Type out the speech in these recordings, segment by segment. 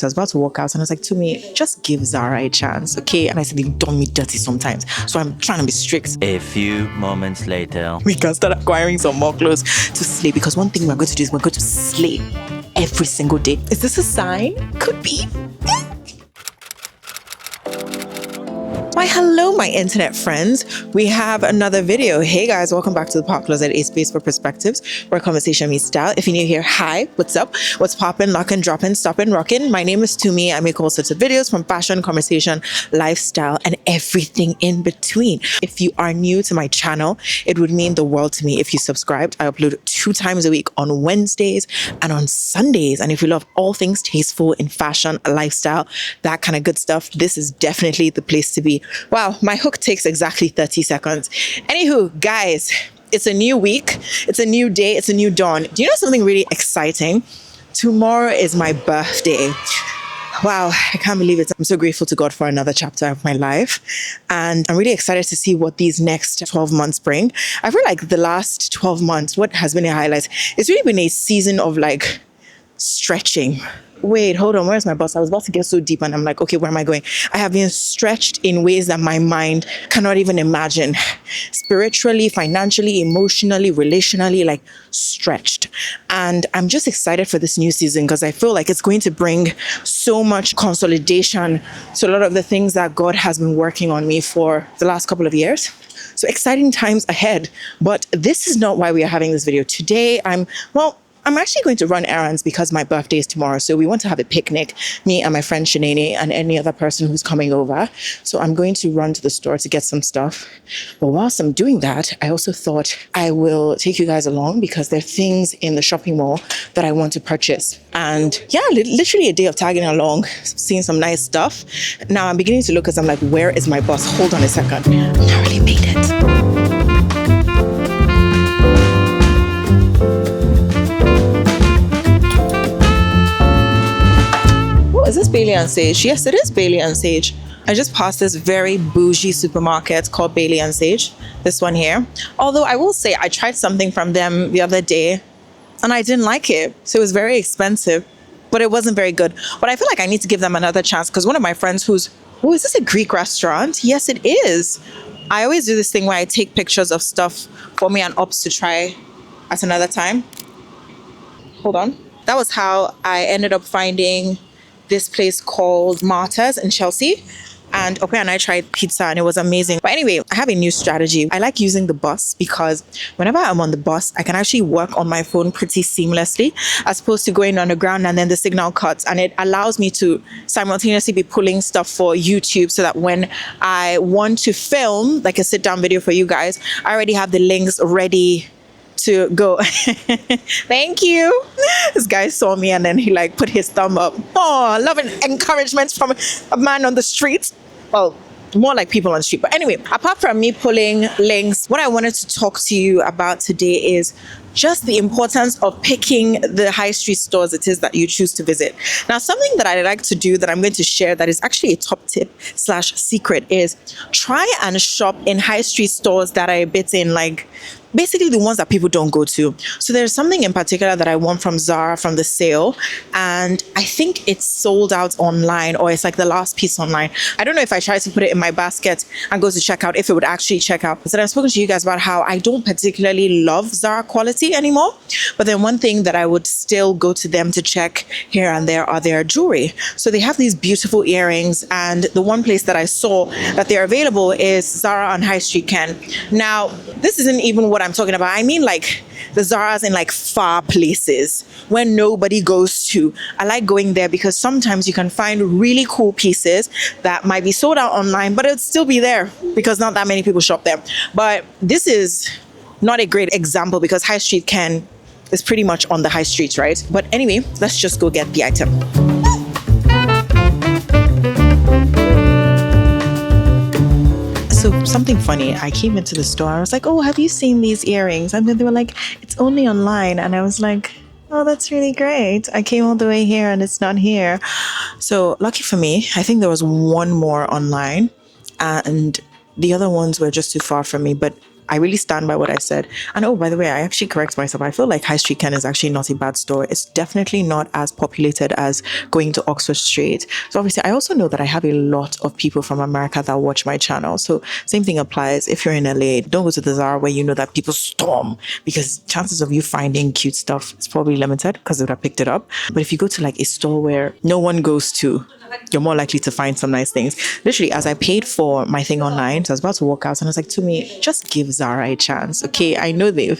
So I was about to walk out and I was like, to me, just give Zara a chance, okay? And I said, they've done me dirty sometimes. So I'm trying to be strict. A few moments later, we can start acquiring some more clothes to slay, because one thing we're going to do is we're going to slay every single day. Is this a sign? Could be. Why, hello, my internet friends. We have another video. Hey guys, welcome back to the Pop Closet, a space for perspectives where conversation meets style. If you're new here, hi, what's up? What's poppin', lockin', droppin', stoppin', rockin'? My name is Tumi. I make all sorts of videos from fashion, conversation, lifestyle, and everything in between. If you are new to my channel, it would mean the world to me if you subscribed. I upload 2 times a week on Wednesdays and on Sundays. And if you love all things tasteful in fashion, lifestyle, that kind of good stuff, this is definitely the place to be. Wow, my hook takes exactly 30 seconds. Anywho, guys, it's a new week, it's a new day, it's a new dawn. Do you know something really exciting? Tomorrow is my birthday. Wow, I can't believe it. I'm so grateful to God for another chapter of my life. And I'm really excited to see what these next 12 months bring. I feel like the last 12 months, what has been a highlight? It's really been a season of like stretching. Wait, hold on, where's my bus? I was about to get so deep and I'm like, okay, where am I going? I have been stretched in ways that my mind cannot even imagine. Spiritually, financially, emotionally, relationally, like stretched. And I'm just excited for this new season because I feel like it's going to bring so much consolidation to a lot of the things that God has been working on me for the last couple of years. So exciting times ahead. But this is not why we are having this video. Today, I'm actually going to run errands because my birthday is tomorrow. So we want to have a picnic, me and my friend Shanene and any other person who's coming over. So I'm going to run to the store to get some stuff. But whilst I'm doing that, I also thought I will take you guys along because there are things in the shopping mall that I want to purchase. And yeah, literally a day of tagging along, seeing some nice stuff. Now I'm beginning to look because I'm like, where is my bus? Hold on a second. I narrowly made it. Is this Bailey and Sage? Yes, it is Bailey and Sage. I just passed this very bougie supermarket called Bailey and Sage. This one here. Although I will say I tried something from them the other day and I didn't like it. So it was very expensive, but it wasn't very good. But I feel like I need to give them another chance because one of my friends is this a Greek restaurant? Yes, it is. I always do this thing where I take pictures of stuff for me and Ops to try at another time. Hold on. That was how I ended up finding this place called Marta's in Chelsea. And Ope and I tried pizza and it was amazing. But anyway, I have a new strategy. I like using the bus because whenever I'm on the bus, I can actually work on my phone pretty seamlessly as opposed to going underground and then the signal cuts. And it allows me to simultaneously be pulling stuff for YouTube so that when I want to film like a sit down video for you guys, I already have the links ready to go. Thank you. This guy saw me and then he like put his thumb up. Oh, love and encouragement from a man on the street. Well, more like people on the street. But anyway, apart from me pulling links, what I wanted to talk to you about today is just the importance of picking the high street stores it is that you choose to visit. Now, something that I like to do that I'm going to share that is actually a top tip / secret is try and shop in high street stores that are a bit in like basically the ones that people don't go to. So there's something in particular that I want from Zara from the sale, and I think it's sold out online or it's like the last piece online. I don't know if I try to put it in my basket and go to checkout if it would actually check out. So I've spoken to you guys about how I don't particularly love Zara quality anymore, but then one thing that I would still go to them to check here and there are their jewelry. So they have these beautiful earrings, and the one place that I saw that they're available is Zara on High Street Ken. Now, this isn't even what I'm talking about. I mean like the Zara's in like far places where nobody goes to. I like going there because sometimes you can find really cool pieces that might be sold out online, but it'll still be there because not that many people shop there. But this is not a great example because High Street Ken is pretty much on the high streets, right? But anyway, let's just go get the item. So something funny, I came into the store, I was like, oh, have you seen these earrings? And then they were like, it's only online. And I was like, oh, that's really great. I came all the way here and it's not here. So lucky for me, I think there was one more online and the other ones were just too far from me. But I really stand by what I said. And oh, by the way, I actually correct myself. I feel like High Street Ken is actually not a bad store. It's definitely not as populated as going to Oxford Street. So obviously, I also know that I have a lot of people from America that watch my channel. So same thing applies. If you're in LA, don't go to the Zara where you know that people storm, because chances of you finding cute stuff is probably limited because they would have picked it up. But if you go to like a store where no one goes to, you're more likely to find some nice things. Literally, as I paid for my thing online, so I was about to walk out and I was like, to me, just give Zara a chance. Okay, I know you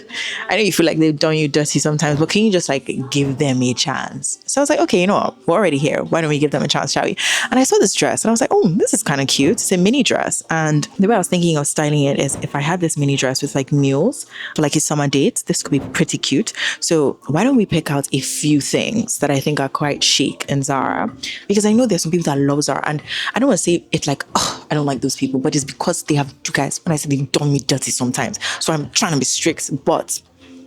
feel like they've done you dirty sometimes, but can you just like give them a chance? So I was like, okay, you know what? We're already here. Why don't we give them a chance, shall we? And I saw this dress and I was like, oh, this is kind of cute. It's a mini dress. And the way I was thinking of styling it is if I had this mini dress with like mules for like a summer date, this could be pretty cute. So why don't we pick out a few things that I think are quite chic in Zara? Because I know there's some people that love Zara, and I don't want to say it's like, oh, I don't like those people, but it's because they have, you guys, when I say they've done me dirty sometimes, so I'm trying to be strict, but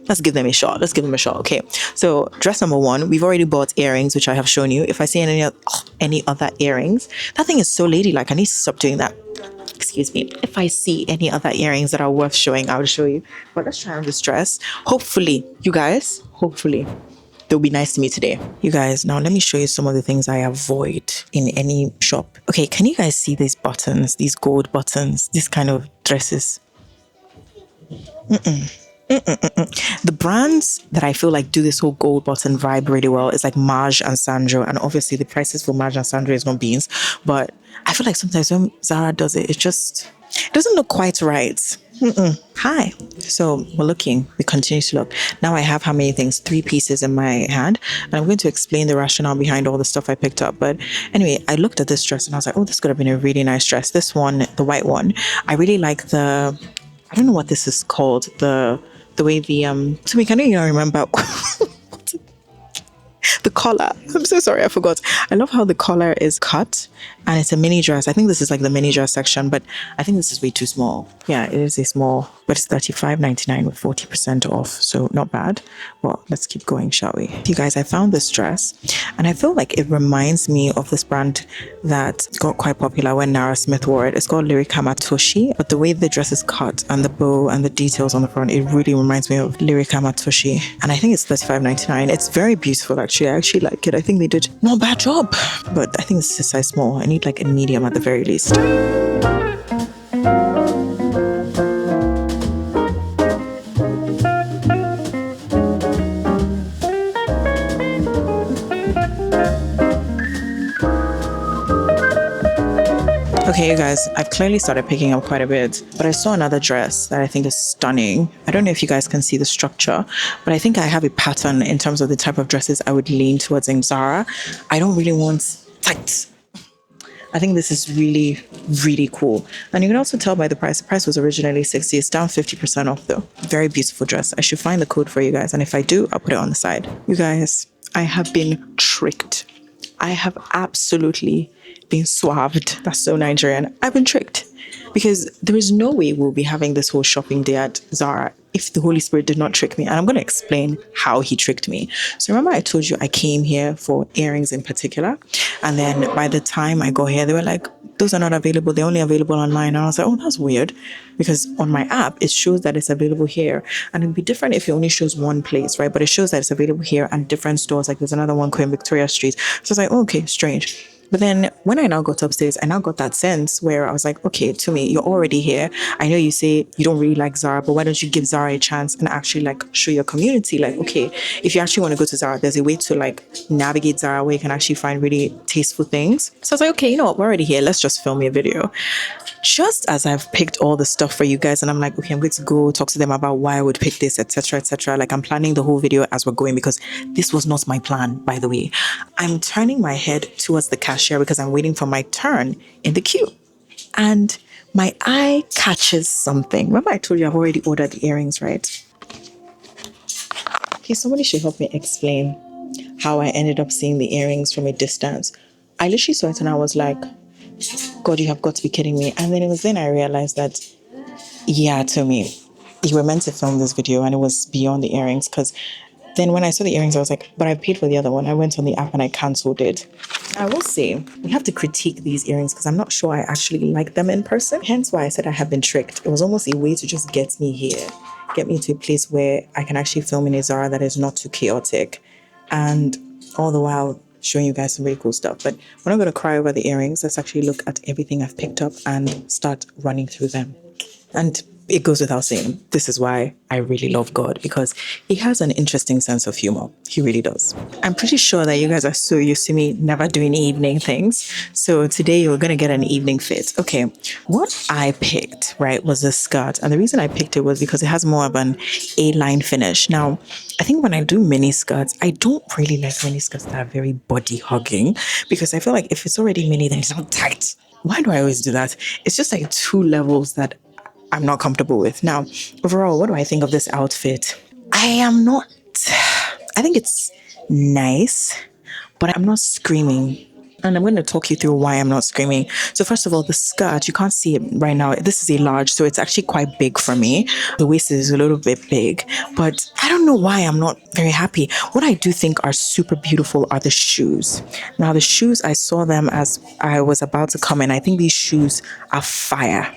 let's give them a shot. Let's give them a shot. Okay, so dress number one, we've already bought earrings, which I have shown you. If I see any other earrings, that thing is so ladylike. I need to stop doing that. Excuse me. If I see any other earrings that are worth showing, I'll show you. But let's try on this dress. Hopefully, you guys, they'll be nice to me today. You guys, now let me show you some of the things I avoid in any shop. Okay, can you guys see these buttons, these gold buttons, these kind of dresses? The brands that I feel like do this whole gold button vibe really well is like Marge and Sandro, and obviously the prices for Marge and Sandro is not beans, but I feel like sometimes when Zara does it, it doesn't look quite right. Hi. So we continue to look. Now I have how many things? 3 pieces in my hand. And I'm going to explain the rationale behind all the stuff I picked up. But anyway, I looked at this dress and I was like, oh, this could have been a really nice dress. This one, the white one, I really like I don't know what this is called. The way to me, can you remember the collar? I'm so sorry, I forgot. I love how the collar is cut and it's a mini dress. I think this is like the mini dress section, but I think this is way too small. Yeah, it is a small, but it's $35.99 with 40% off, so not bad. Well, let's keep going, shall we? You guys, I found this dress and I feel like it reminds me of this brand that got quite popular when Nara Smith wore it. It's called Lyrica Matoshi, but the way the dress is cut and the bow and the details on the front, it really reminds me of Lyrica Matoshi. And I think it's $35.99. It's very beautiful, actually. I actually like it. I think they did not a bad job, but I think this is a size small. I need like a medium at the very least. Okay, you guys, I've clearly started picking up quite a bit, but I saw another dress that I think is stunning. I don't know if you guys can see the structure, but I think I have a pattern in terms of the type of dresses I would lean towards in Zara. I don't really want tight. I think this is really, really cool. And you can also tell by the price. The price was originally $60. It's down 50% off though. Very beautiful dress. I should find the code for you guys. And if I do, I'll put it on the side. You guys, I have been tricked. I have absolutely been swabbed. That's so Nigerian. I've been tricked because there is no way we'll be having this whole shopping day at Zara if the Holy Spirit did not trick me. And I'm going to explain how he tricked me. So remember I told you I came here for earrings in particular. And then by the time I got here, they were like, those are not available. They're only available online. And I was like, oh, that's weird. Because on my app, it shows that it's available here. And it'd be different if it only shows one place, right? But it shows that it's available here and different stores. Like there's another one called Victoria Street. So I was like, oh, okay, strange. But then when I now got upstairs, I now got that sense where I was like, okay, to me, you're already here. I know you say you don't really like Zara, but why don't you give Zara a chance and actually like show your community? Like, okay, if you actually want to go to Zara, there's a way to like navigate Zara where you can actually find really tasteful things. So I was like, okay, you know what? We're already here. Let's just film a video. Just as I've picked all the stuff for you guys and I'm like, okay, I'm going to go talk to them about why I would pick this, etc., etc. Like I'm planning the whole video as we're going because this was not my plan, by the way. I'm turning my head towards the cashier because I'm waiting for my turn in the queue. And my eye catches something. Remember I told you I've already ordered the earrings, right? Okay, somebody should help me explain how I ended up seeing the earrings from a distance. I literally saw it and I was like, God, you have got to be kidding me. And then it was then I realized that, yeah, to me, you were meant to film this video and it was beyond the earrings because Then when I saw the earrings, I was like, but I paid for the other one. I went on the app and I cancelled it. I will say, we have to critique these earrings because I'm not sure I actually like them in person. Hence why I said I have been tricked. It was almost a way to just get me here, get me to a place where I can actually film in a Zara that is not too chaotic. And all the while showing you guys some really cool stuff. But we're not going to cry over the earrings. Let's actually look at everything I've picked up and start running through them. And it goes without saying, this is why I really love God, because he has an interesting sense of humor. He really does. I'm pretty sure that you guys are so used to me never doing evening things. So today you're going to get an evening fit. Okay, what I picked, right, was this skirt. And the reason I picked it was because it has more of an A-line finish. Now, I think when I do mini skirts, I don't really like mini skirts that are very body hugging, because I feel like if it's already mini, then it's not tight. Why do I always do that? It's just like two levels that I'm not comfortable with. Now, overall, what do I think of this outfit? I think it's nice, but I'm not screaming. And I'm going to talk you through why I'm not screaming. So first of all, the skirt, you can't see it right now. This is a large, so it's actually quite big for me. The waist is a little bit big, but I don't know why I'm not very happy. What I do think are super beautiful are the shoes. Now, the shoes, I saw them as I was about to come in. I think these shoes are fire.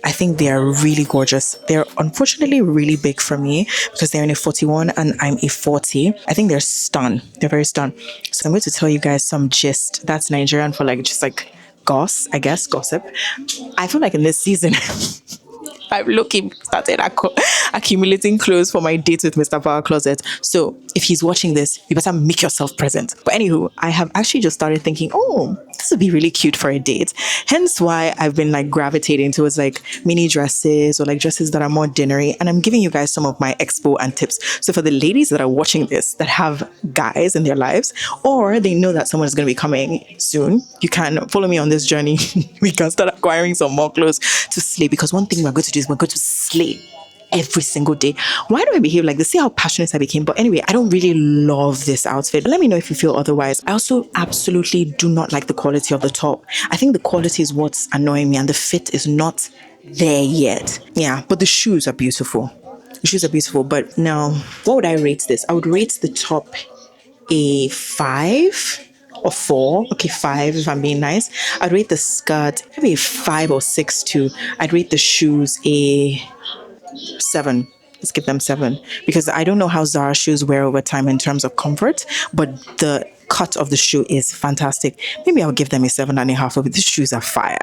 I think they are really gorgeous. They're unfortunately really big for me because they're in a 41 and I'm a 40. I think they're stun. They're very stun. So I'm going to tell you guys some gist. That's Nigerian for like just like gossip. I feel like in this season, I've looking started accumulating clothes for my date with Mr. Power Closet. So if he's watching this, you better make yourself present. But anywho, I have actually just started thinking, oh, this would be really cute for a date. Hence why I've been like gravitating towards like mini dresses or like dresses that are more dinnery. And I'm giving you guys some of my expo and tips. So for the ladies that are watching this that have guys in their lives, or they know that someone is going to be coming soon, you can follow me on this journey. We can start acquiring some more clothes to slay, because one thing we're going to do is we're going to slay every single day. Why do I behave like this? See how passionate I became. But anyway, I don't really love this outfit. Let me know if you feel otherwise. I also absolutely do not like the quality of the top. I think the quality is what's annoying me and the fit is not there yet. Yeah, but the shoes are beautiful. The shoes are beautiful. But now, what would I rate this? I would rate the top a 5 or 4. Okay, 5 if I'm being nice. I'd rate the skirt maybe a 5 or 6 too. I'd rate the shoes a 7. Let's give them 7, because I don't know how Zara shoes wear over time in terms of comfort, but the cut of the shoe is fantastic. Maybe I'll give them a 7.5. But these shoes are fire.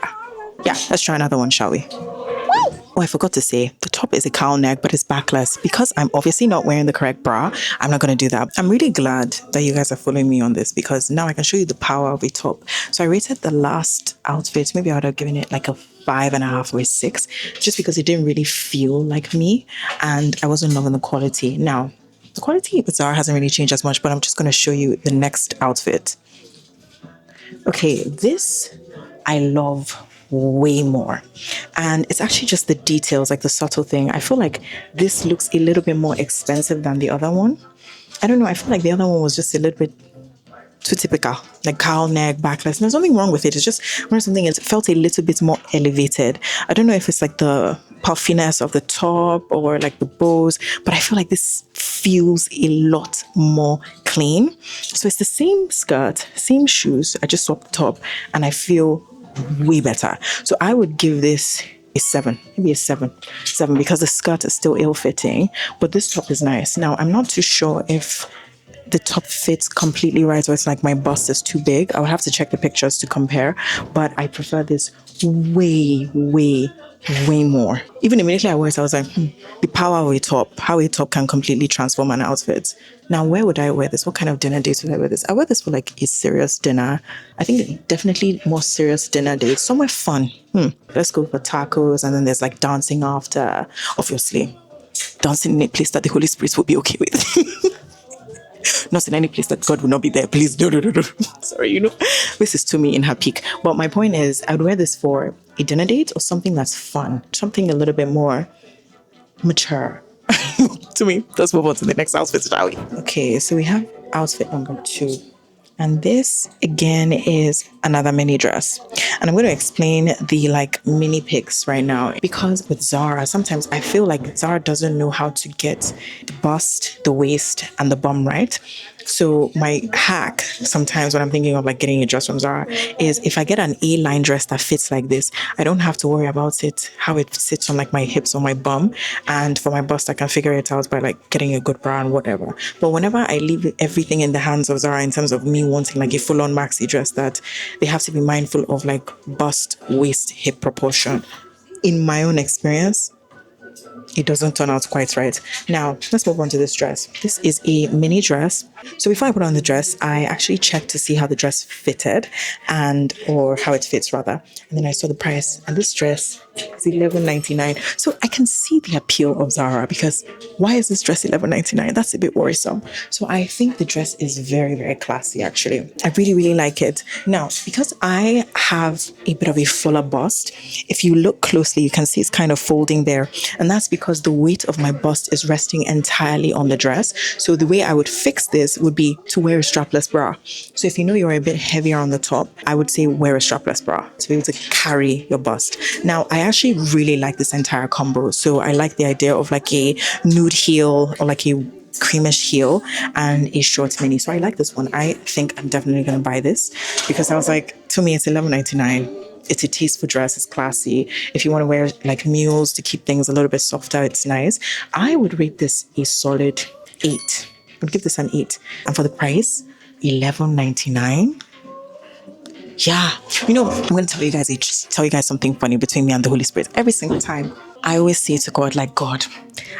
Yeah, let's try another one, shall we? Oh, I forgot to say, the top is a cowl neck, but it's backless. Because I'm obviously not wearing the correct bra, I'm not going to do that. I'm really glad that you guys are following me on this, because now I can show you the power of a top. So I rated the last outfit, maybe I would have given it like a 5.5 or a 6, just because it didn't really feel like me and I wasn't loving the quality. Now, the quality with Zara hasn't really changed as much, but I'm just going to show you the next outfit. Okay, this I love way more. And it's actually just the details, like the subtle thing. I feel like this looks a little bit more expensive than the other one. I don't know, I feel like the other one was just a little bit too typical, like cowl neck, backless. And there's nothing wrong with it. It's just something, it felt a little bit more elevated. I don't know if it's like the puffiness of the top or like the bows, but I feel like this feels a lot more clean. So it's the same skirt, same shoes. I just swapped the top and I feel way better. So I would give this a 7, maybe a 7, because the skirt is still ill-fitting, but this top is nice. Now, I'm not too sure if the top fits completely right, or it's like my bust is too big. I would have to check the pictures to compare, but I prefer this way more. Even immediately I wore it, I was like, the power of a top, how a top can completely transform an outfit. Now, where would I wear this? What kind of dinner dates would I wear this? I wear this for like a serious dinner. I think definitely more serious dinner dates, somewhere fun. Let's go for tacos, and then there's like dancing after. Obviously, dancing in a place that the Holy Spirit will be okay with. Not in any place that God will not be there. Please, no. Sorry, this is to me in her peak. But my point is, I would wear this for a dinner date or something that's fun, something a little bit more mature. To me, let's move on to the next outfit, shall we? Okay, so we have outfit number 2. And this again is another mini dress. And I'm going to explain the like mini pics right now because with Zara, sometimes I feel like Zara doesn't know how to get the bust, the waist, and the bum right. So my hack sometimes when I'm thinking of like getting a dress from Zara is if I get an A-line dress that fits like this, I don't have to worry about it, how it sits on like my hips or my bum. And for my bust, I can figure it out by like getting a good bra and whatever. But whenever I leave everything in the hands of Zara in terms of me wanting like a full-on maxi dress, that they have to be mindful of like bust, waist, hip proportion. In my own experience, it doesn't turn out quite right. Now, let's move on to this dress. This is a mini dress. So before I put on the dress, I actually checked to see how the dress fitted or how it fits rather. And then I saw the price and this dress is $11.99. So I can see the appeal of Zara because why is this dress $11.99? That's a bit worrisome. So I think the dress is very, very classy actually. I really, really like it. Now, because I have a bit of a fuller bust, if you look closely, you can see it's kind of folding there. And that's because the weight of my bust is resting entirely on the dress. So the way I would fix this would be to wear a strapless bra. So if you know you're a bit heavier on the top, I would say wear a strapless bra to be able to carry your bust. Now, I actually really like this entire combo. So I like the idea of like a nude heel or like a creamish heel and a short mini. So I like this one. I think I'm definitely going to buy this because I was like, to me, it's $11.99. It's a tasteful dress. It's classy. If you want to wear like mules to keep things a little bit softer, it's nice. I would rate this a solid 8. I would give this an 8. And for the price, $11.99. Yeah. You know, I'm going to tell you guys something funny between me and the Holy Spirit. Every single time, I always say to God, like, God,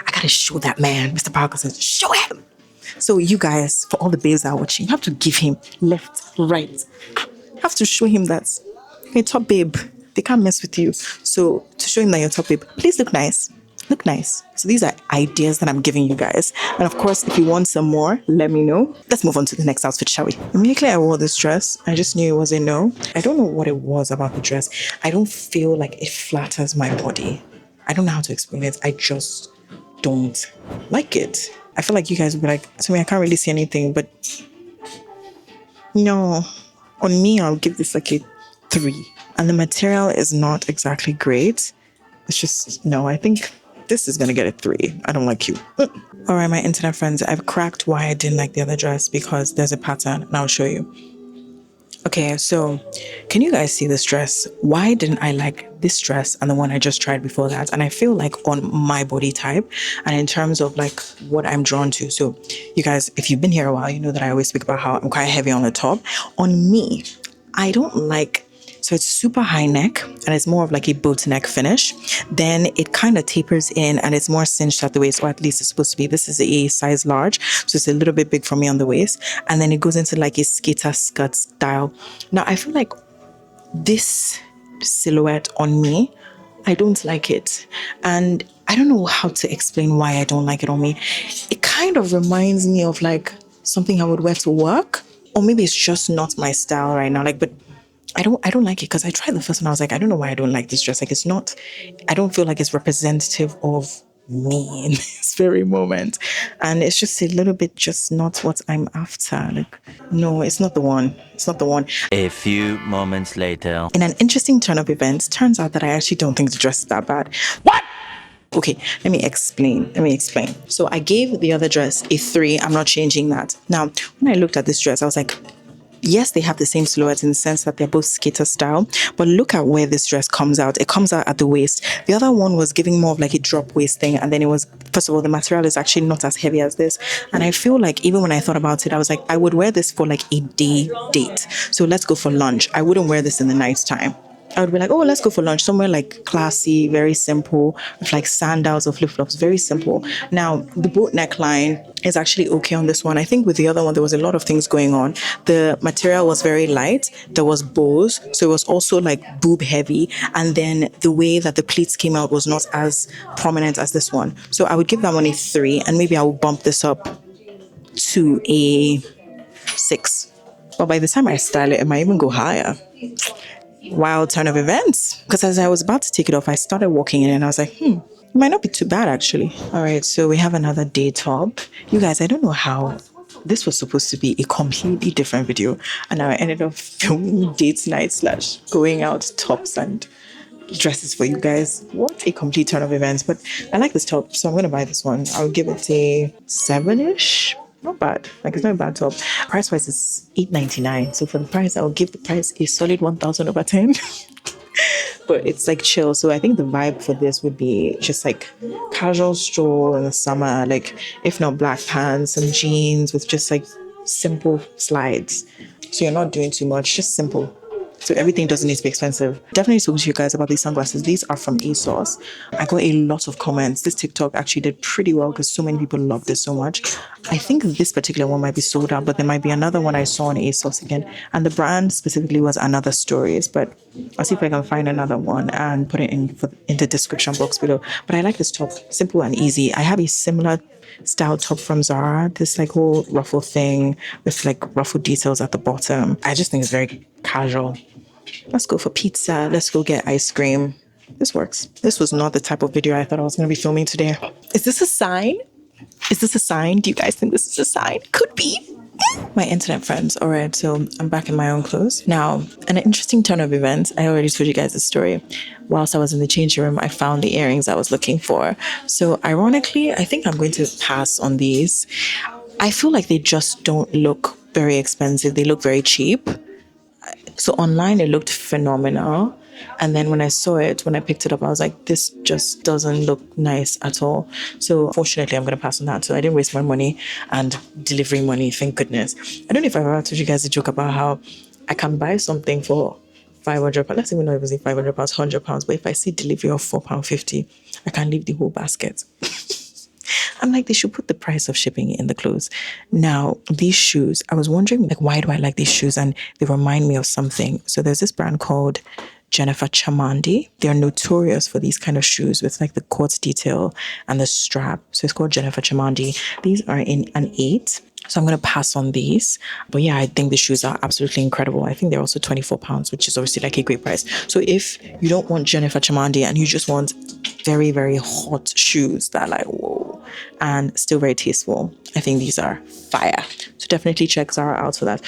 I got to show that man. Mr. Parker says, show him. So you guys, for all the babes that are watching, you have to give him left, right. You have to show him that you're a top babe. They can't mess with you. So to show him that you're a top babe, please look nice. Look nice. So these are ideas that I'm giving you guys. And of course, if you want some more, let me know. Let's move on to the next outfit, shall we? Immediately I wore this dress. I just knew it was a no. I don't know what it was about the dress. I don't feel like it flatters my body. I don't know how to explain it. I just don't like it. I feel like you guys would be like, to me, I can't really see anything, but no. On me, I'll give this like a 3. And the material is not exactly great. It's just, no, I think this is going to get a 3. I don't like you. All right, my internet friends, I've cracked why I didn't like the other dress because there's a pattern and I'll show you. Okay, so can you guys see this dress? Why didn't I like this dress and the one I just tried before that? And I feel like on my body type and in terms of like what I'm drawn to. So you guys, if you've been here a while, you know that I always speak about how I'm quite heavy on the top. On me, I don't like, so it's super high neck and it's more of like a boat neck finish. Then it kind of tapers in and it's more cinched at the waist, or at least it's supposed to be. This is a size large, so it's a little bit big for me on the waist. And then it goes into like a skater skirt style. Now I feel like this silhouette on me, I don't like it. And I don't know how to explain why I don't like it on me. It kind of reminds me of like something I would wear to work, or maybe it's just not my style right now. Like, but I don't like it because I tried the first one. I was like, I don't know why I don't like this dress. Like, it's not, I don't feel like it's representative of me in this very moment. And it's just a little bit just not what I'm after. Like, no, it's not the one. It's not the one. A few moments later. In an interesting turn of events, turns out that I actually don't think the dress is that bad. What? Okay, let me explain. So I gave the other dress a 3. I'm not changing that. Now, when I looked at this dress, I was like, yes, they have the same silhouette in the sense that they're both skater style, but look at where this dress comes out. It comes out at the waist. The other one was giving more of like a drop waist thing. And then it was, first of all, the material is actually not as heavy as this. And I feel like even when I thought about it, I was like, I would wear this for like a day date. So let's go for lunch. I wouldn't wear this in the night time. I would be like, oh, let's go for lunch somewhere like classy, very simple, with like sandals or flip-flops, very simple. Now, the boat neckline is actually okay on this one. I think with the other one, there was a lot of things going on. The material was very light. There was bows, so it was also like boob heavy. And then the way that the pleats came out was not as prominent as this one. So I would give that one a 3, and maybe I will bump this up to a 6. But by the time I style it, it might even go higher. Wild turn of events, because as I was about to take it off, I started walking in and I was like, it might not be too bad actually. All right, so we have another day top. You guys, I don't know how This was supposed to be a completely different video, and now I ended up filming date night slash going out tops and dresses for you guys. What a complete turn of events. But I like this top, so I'm gonna buy this one. I'll give it a 7-ish. Not bad. Like, it's not a bad top. Price wise is $8.99. So for the price, I'll give the price a solid 1,000 over 10. But it's like chill. So I think the vibe for this would be just like casual stroll in the summer, like if not black pants, some jeans with just like simple slides. So you're not doing too much, just simple. So everything doesn't need to be expensive. Definitely talk to you guys about these sunglasses. These are from ASOS. I got a lot of comments. This TikTok actually did pretty well because so many people love this so much. I think this particular one might be sold out, but there might be another one I saw on ASOS again. And the brand specifically was Another Stories, but I'll see if I can find another one and put it in the description box below. But I like this top, simple and easy. I have a similar style top from Zara, this like whole ruffle thing with like ruffle details at the bottom. I just think it's very casual. Let's go for pizza. Let's go get ice cream. This works. This was not the type of video I thought I was going to be filming today. Is this a sign? Is this a sign? Do you guys think this is a sign? Could be. My internet friends. All right, so I'm back in my own clothes. Now, an interesting turn of events. I already told you guys the story. Whilst I was in the changing room, I found the earrings I was looking for. So ironically, I think I'm going to pass on these. I feel like they just don't look very expensive. They look very cheap. So online, it looked phenomenal. And then when I saw it, when I picked it up, I was like, this just doesn't look nice at all. So fortunately, I'm going to pass on that. So I didn't waste my money and delivery money, thank goodness. I don't know if I've ever told you guys a joke about how I can buy something for £500. Let's even know if it's £500, £100. But if I see delivery of £4.50, I can leave the whole basket. I'm like, they should put the price of shipping in the clothes. Now, these shoes, I was wondering, like, why do I like these shoes? And they remind me of something. So there's this brand called Jennifer Chamandi. They're notorious for these kind of shoes with like the quartz detail and the strap. So it's called Jennifer Chamandi. These are in an 8. So I'm going to pass on these. But yeah, I think the shoes are absolutely incredible. I think they're also £24, which is obviously like a great price. So if you don't want Jennifer Chamandi and you just want very, very hot shoes that are like, whoa, and still very tasteful, I think these are fire. So definitely check Zara out for that.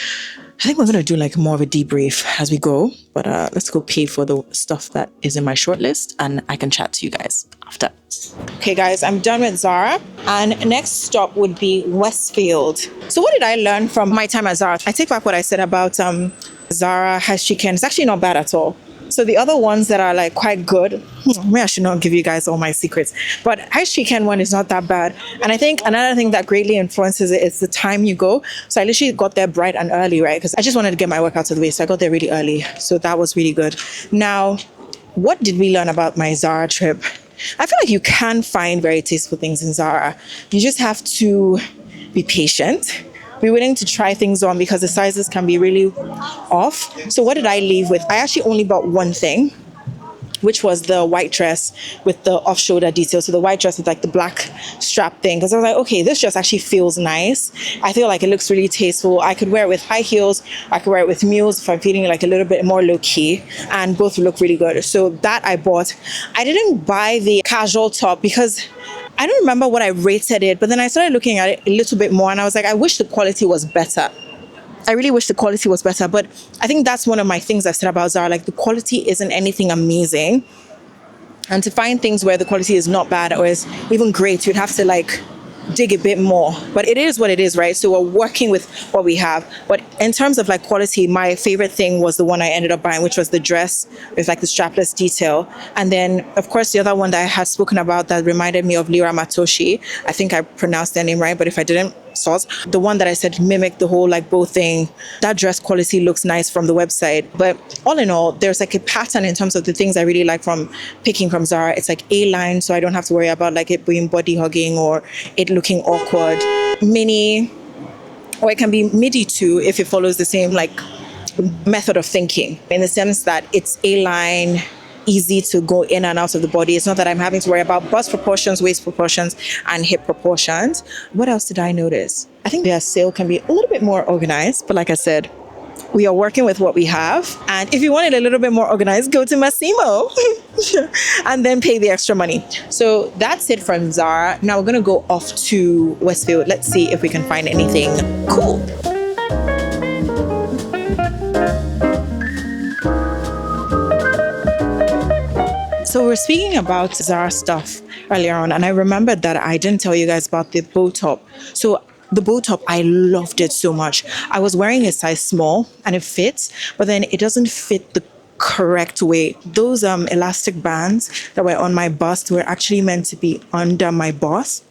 I think we're going to do like more of a debrief as we go, but let's go pay for the stuff that is in my shortlist and I can chat to you guys after. Okay guys, I'm done with Zara and next stop would be Westfield. So what did I learn from my time at Zara? I take back what I said about Zara High Street. It's actually not bad at all. So the other ones that are like quite good, maybe I should not give you guys all my secrets, but High Street one is not that bad. And I think another thing that greatly influences it is the time you go. So I literally got there bright and early, right? Because I just wanted to get my work out of the way. So I got there really early. So that was really good. Now, what did we learn about my Zara trip? I feel like you can find very tasteful things in Zara. You just have to be patient. Be willing to try things on because the sizes can be really off. So what did I leave with? I actually only bought one thing, which was the white dress with the off-shoulder detail. So the white dress with like the black strap thing. Because I was like, okay, this dress actually feels nice. I feel like it looks really tasteful. I could wear it with high heels. I could wear it with mules if I'm feeling like a little bit more low-key. And both look really good. So that I bought. I didn't buy the casual top because I don't remember what I rated it, but then I started looking at it a little bit more and I was like, I wish the quality was better. I really wish the quality was better, but I think that's one of my things I've said about Zara, like the quality isn't anything amazing. And to find things where the quality is not bad or is even great, you'd have to like dig a bit more, but it is what it is, right? So we're working with what we have. But in terms of like quality, my favorite thing was the one I ended up buying, which was the dress with like the strapless detail. And then of course the other one that I had spoken about that reminded me of Lira Matoshi. I think I pronounced their name right, but if I didn't, sauce. The one that I said mimicked the whole like bow thing. That dress quality looks nice from the website. But all in all, there's like a pattern in terms of the things I really like from picking from Zara. It's like A-line, so I don't have to worry about like it being body hugging or it looking awkward. Mini, or it can be midi too if it follows the same like method of thinking, in the sense that it's A-line, easy to go in and out of the body. It's not that I'm having to worry about bust proportions, waist proportions, and hip proportions. What else did I notice? I think their sale can be a little bit more organized, but like I said, we are working with what we have. And if you want it a little bit more organized, go to Massimo and then pay the extra money. So that's it from Zara. Now we're going to go off to Westfield. Let's see if we can find anything cool. So we're speaking about Zara stuff earlier on, and I remembered that I didn't tell you guys about the bow top. So the bow top, I loved it so much. I was wearing a size small and it fits, but then it doesn't fit the correct way. Those elastic bands that were on my bust were actually meant to be under my bust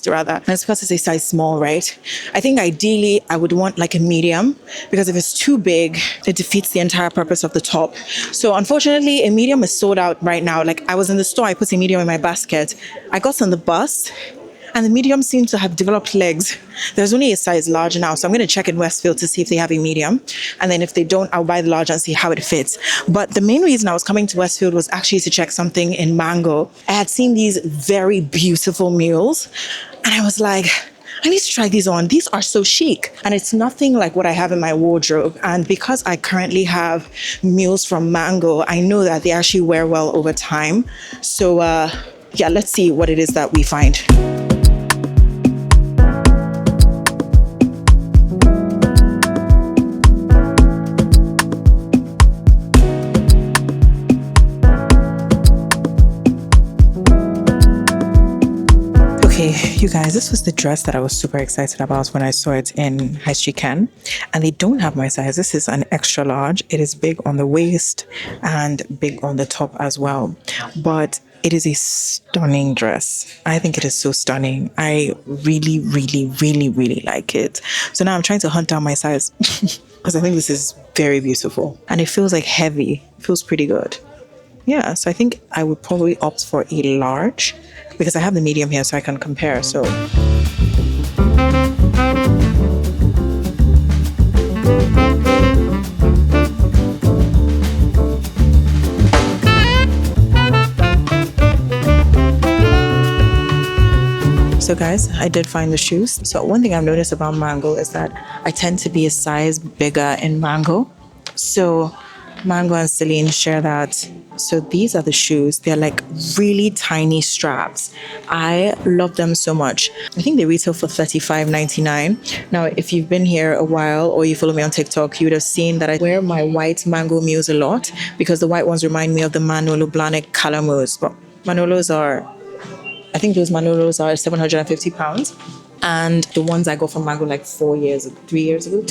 rather. And it's because it's a size small, right? I think ideally I would want like a medium, because if it's too big, it defeats the entire purpose of the top. So unfortunately, a medium is sold out right now. Like I was in the store, I put a medium in my basket. I got on the bus, and the medium seems to have developed legs. There's only a size large now, so I'm going to check in Westfield to see if they have a medium. And then if they don't, I'll buy the large and see how it fits. But the main reason I was coming to Westfield was actually to check something in Mango. I had seen these very beautiful mules, and I was like, I need to try these on. These are so chic. And it's nothing like what I have in my wardrobe. And because I currently have mules from Mango, I know that they actually wear well over time. So yeah, let's see what it is that we find. Okay, you guys, this was the dress that I was super excited about when I saw it in High Street Ken, and they don't have my size. This is an extra large. It is big on the waist and big on the top as well, but it is a stunning dress. I think it is so stunning. I really, really, really, really like it. So now I'm trying to hunt down my size because I think this is very beautiful, and it feels like heavy. It feels pretty good. Yeah, so I think I would probably opt for a large, because I have the medium here so I can compare. So guys, I did find the shoes. So one thing I've noticed about Mango is that I tend to be a size bigger in Mango. So Mango and Celine share that. So these are the shoes. They're like really tiny straps. I love them so much. I think they retail for $35.99. Now, if you've been here a while or you follow me on TikTok, you would have seen that I wear my white Mango mules a lot, because the white ones remind me of the Manolo Blahnik Calamus. But Manolos are, I think those Manolos are £750. And the ones I got from Mango like 3 years ago,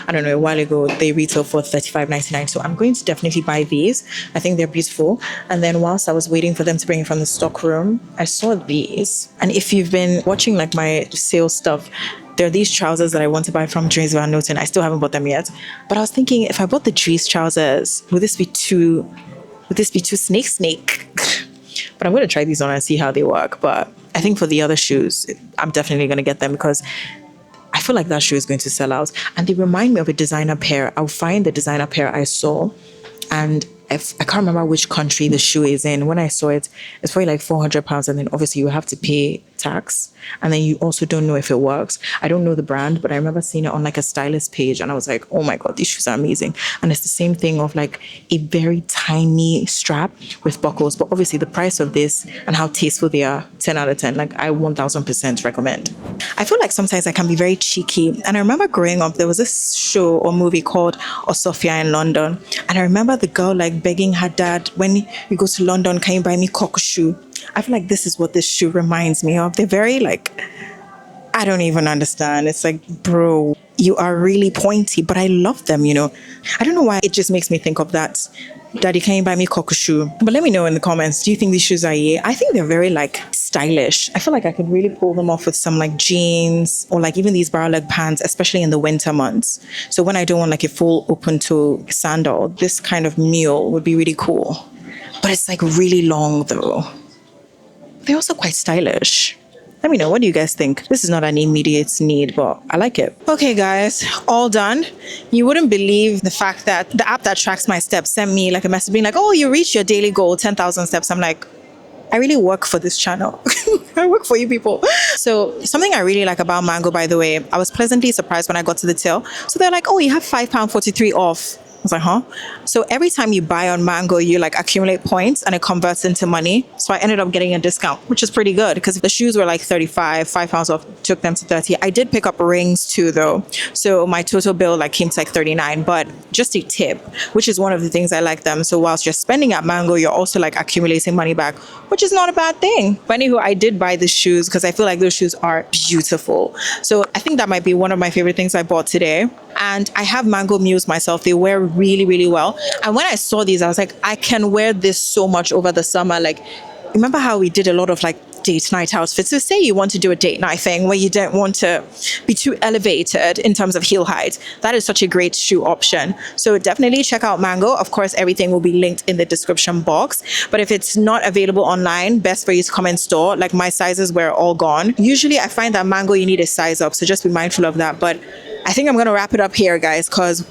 I don't know, a while ago, they retail for $35.99. So I'm going to definitely buy these. I think they're beautiful. And then whilst I was waiting for them to bring it from the stock room, I saw these. And if you've been watching like my sales stuff, there are these trousers that I want to buy from Dries Van Noten. I still haven't bought them yet. But I was thinking, if I bought the Dries trousers, would this be too snake? But I'm going to try these on and see how they work. But I think for the other shoes, I'm definitely going to get them, because I feel like that shoe is going to sell out. And they remind me of a designer pair. I'll find the designer pair I saw, and I can't remember which country the shoe is in. When I saw it, it's probably like £400, and then obviously you have to pay tax, and then you also don't know if it works. I don't know the brand, but I remember seeing it on like a stylist page, and I was like, oh my god, these shoes are amazing. And it's the same thing of like a very tiny strap with buckles, but obviously the price of this and how tasteful they are, 10 out of 10. Like I 1000% recommend. I feel like sometimes I can be very cheeky, and I remember growing up, there was this show or movie called Osofia in London, and I remember the girl like begging her dad, when you go to London, can you buy me cock shoe? I feel like this is what this shoe reminds me of. They're very like, I don't even understand. It's like, bro, you are really pointy, but I love them, you know. I don't know why it just makes me think of that. Daddy, can you buy me cock shoe? But let me know in the comments, do you think these shoes are yeah? I think they're very like stylish. I feel like I could really pull them off with some like jeans, or like even these barrel leg pants, especially in the winter months. So when I don't want like a full open toe sandal, this kind of mule would be really cool. But it's like really long though. They're also quite stylish. Let me know, what do you guys think? This is not an immediate need, but I like it. Okay guys, all done. You wouldn't believe the fact that the app that tracks my steps sent me like a message being like, oh, you reached your daily goal, 10,000 steps. I'm like, I really work for this channel. I work for you people. So something I really like about Mango, by the way, I was pleasantly surprised when I got to the till. So they're like, oh, you have £5.43 off. I was like, huh? So every time you buy on Mango, you like accumulate points and it converts into money. So I ended up getting a discount, which is pretty good because the shoes were like 35, £5 off, took them to 30. I did pick up rings too though. So my total bill like came to like 39, but just a tip, which is one of the things I like them. So whilst you're spending at Mango, you're also like accumulating money back, which is not a bad thing. But anywho, I did buy the shoes because I feel like those shoes are beautiful. So I think that might be one of my favorite things I bought today. And I have Mango Mules myself. They wear really, really well. And when I saw these, I was like, I can wear this so much over the summer. Like, remember how we did a lot of like date night outfits? So say you want to do a date night thing where you don't want to be too elevated in terms of heel height. That is such a great shoe option. So definitely check out Mango. Of course, everything will be linked in the description box. But if it's not available online, best for you to come in store. Like my sizes were all gone. Usually I find that Mango, you need a size up. So just be mindful of that. But I think I'm going to wrap it up here, guys, because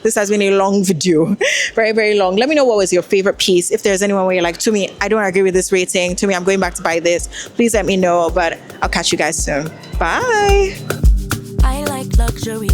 this has been a long video. Very, very long. Let me know what was your favorite piece. If there's anyone where you're like, to me, I don't agree with this rating. To me, I'm going back to buy this. Please let me know. But I'll catch you guys soon. Bye. I like luxury.